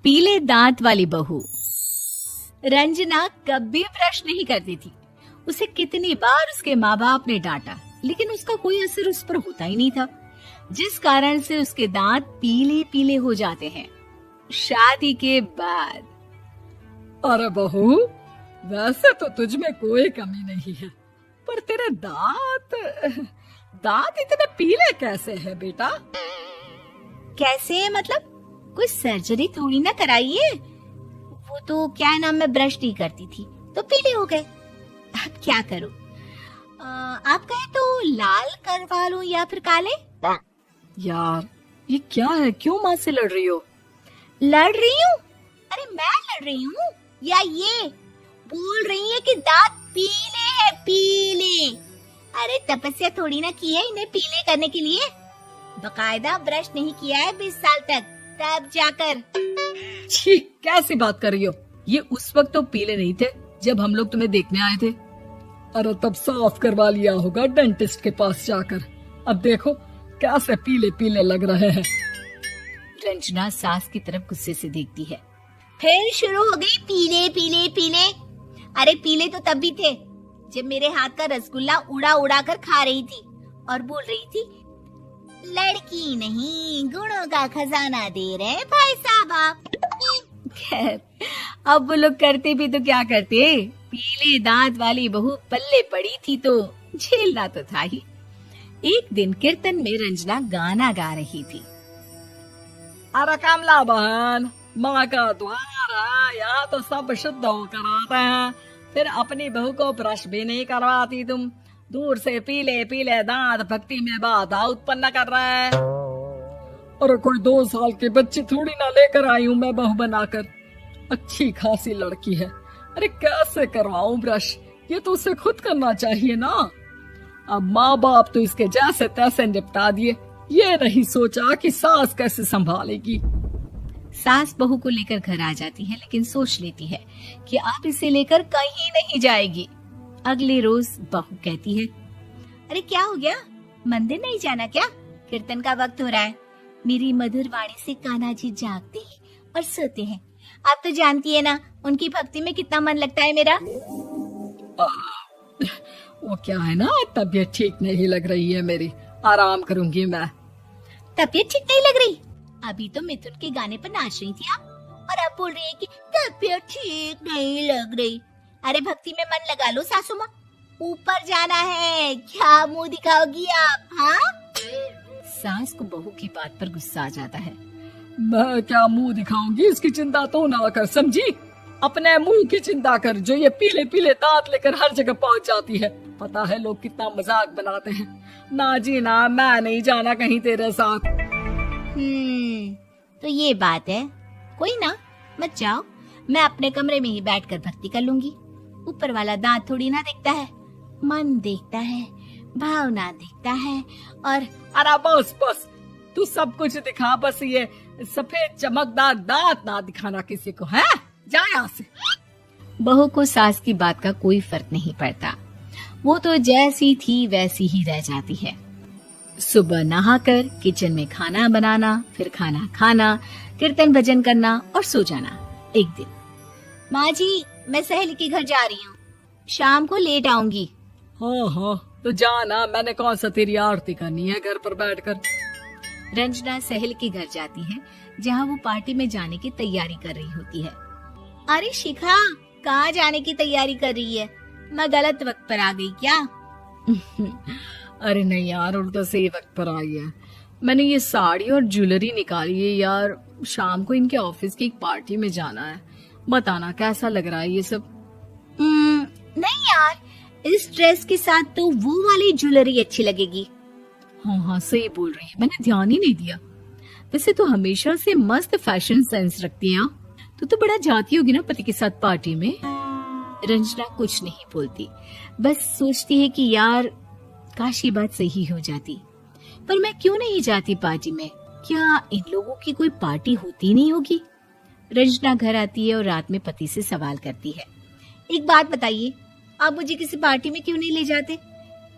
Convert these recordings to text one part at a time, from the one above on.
पीले दांत वाली बहू। रंजना कभी ब्रश नहीं करती थी। उसे कितनी बार उसके माँ बाप ने डांटा, लेकिन उसका कोई असर उस पर होता ही नहीं था, जिस कारण से उसके दांत पीले पीले हो जाते हैं। शादी के बाद अरे बहू, वैसे तो तुझ में कोई कमी नहीं है, पर तेरे दांत दांत इतने पीले कैसे है बेटा? कैसे है मतलब? कोई सर्जरी थोड़ी ना कराइए। वो तो क्या नाम, मैं ब्रश नहीं करती थी तो पीले हो गए। अब क्या करूं? आप कहे तो लाल करवा लूं या फिर काले? यार ये क्या है, क्यों माँ से लड़ रही हो? लड़ रही हूँ? अरे मैं लड़ रही हूँ या ये बोल रही है कि दांत पीले हैं, पीले। अरे तपस्या थोड़ी ना की है इन्हें पीले करने के लिए। बकायदा ब्रश नहीं किया है 20 साल तक, तब जाकर। छी, कैसी बात कर रही हो? ये उस वक्त तो पीले नहीं थे जब हम लोग तुम्हें देखने आए थे। अरे तब साफ करवा लिया होगा डेंटिस्ट के पास जाकर। अब देखो कैसे पीले पीले लग रहे हैं। रंजना सास की तरफ गुस्से से देखती है। फिर शुरू हो गई पीले पीले पीले। अरे पीले तो तब भी थे जब मेरे हाथ का रसगुल्ला उड़ा उड़ा कर खा रही थी और बोल रही थी, लड़की नहीं गुणों का खजाना दे रहे भाई साहब आप। खैर, अब वो लोग करते भी तो क्या करते, पीले दांत वाली बहू पल्ले पड़ी थी तो झेलना तो था ही। एक दिन कीर्तन में रंजना गाना गा रही थी। अरे कमला बहन, माँ का द्वार है, यहाँ तो सब शुद्ध होकर आते हैं, फिर अपनी बहू को ब्रश भी नहीं करवाती तुम। दूर से पीले पीले दांत भक्ति में बाधा उत्पन्न कर रहा है। अरे कोई 2 साल की बच्ची थोड़ी ना लेकर आई हूँ मैं बहू बनाकर। अच्छी खासी लड़की है, अरे कैसे करवाऊं ब्रश? ये तो उसे खुद करना चाहिए ना। अब माँ बाप तो इसके जैसे तैसे निपटा दिए, ये नहीं सोचा कि सास कैसे संभालेगी। सास बहू को लेकर घर आ जाती है, लेकिन सोच लेती है कि अब इसे लेकर कहीं नहीं जाएगी। अगले रोज बहू कहती है, अरे क्या हो गया, मंदिर नहीं जाना क्या? कीर्तन का वक्त हो रहा है। मेरी मधुर वाणी से कान्हा जी जागते हैं और सोते हैं। आप तो जानती है ना उनकी भक्ति में कितना मन लगता है मेरा। वो क्या है ना, तबीयत ठीक नहीं लग रही है मेरी, आराम करूंगी मैं। तबीयत ठीक नहीं लग रही? अभी तो मिथुन के गाने पर नाच रही थी आप, और अब बोल रही है कि तबीयत ठीक नहीं लग रही। अरे भक्ति में मन लगा लो सासू माँ, ऊपर जाना है, क्या मुंह दिखाओगी आप? हाँ? सास को बहू की बात पर गुस्सा आ जाता है। मैं क्या मुंह दिखाऊंगी, इसकी चिंता तो ना कर, समझी? अपने मुंह की चिंता कर, जो ये पीले पीले दांत लेकर हर जगह पहुंच जाती है। पता है लोग कितना मजाक बनाते हैं। ना जी ना, मैं नहीं जाना कहीं तेरे साथ। तो ये बात है। कोई ना, मत जाओ, मैं अपने कमरे में ही बैठकर भक्ति कर लूंगी। ऊपर वाला दांत थोड़ी ना देखता है, मन देखता है, भावना देखता है। और अरे बस बस, तू सब कुछ दिखा, बस ये सफेद चमकदार दांत ना दिखाना किसी को, है? जा यहाँ से। बहू को सास की बात का कोई फर्क नहीं पड़ता, वो तो जैसी थी वैसी ही रह जाती है। सुबह नहाकर किचन में खाना बनाना, फिर खाना खाना, कीर्तन भजन करना और सो जाना। एक दिन, माँ जी मैं सहेली के घर जा रही हूँ, शाम को लेट आऊंगी। हाँ हाँ, तो जाना, मैंने कौन सा तेरी आरती करनी है घर पर बैठकर। रंजना सहेली के घर जाती है, जहाँ वो पार्टी में जाने की तैयारी कर रही होती है। अरे शिखा, कहाँ जाने की तैयारी कर रही है? मैं गलत वक्त पर आ गई क्या? अरे नहीं यार, उल्टा सही वक्त पर आई है। मैंने ये साड़ी और ज्वेलरी निकाली है यार, शाम को इनके ऑफिस की एक पार्टी में जाना है। बताना कैसा लग रहा है ये सब? नहीं यार, इस ड्रेस के साथ तो वो वाली ज्वेलरी अच्छी लगेगी। हाँ हाँ सही बोल रही है, मैंने ध्यान ही नहीं दिया। वैसे तो हमेशा से मस्त फैशन सेंस रखती है। तो बड़ा जाती होगी ना पति के साथ पार्टी में। रंजना कुछ नहीं बोलती, बस सोचती है कि यार काश ये बात सही हो जाती। पर मैं क्यों नहीं जाती पार्टी में? क्या इन लोगों की कोई पार्टी होती नहीं होगी? रंजना घर आती है और रात में पति से सवाल करती है, एक बात बताइए, आप मुझे किसी पार्टी में क्यों नहीं ले जाते?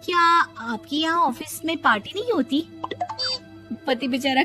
क्या आपकी यहाँ ऑफिस में पार्टी नहीं होती? पति बेचारा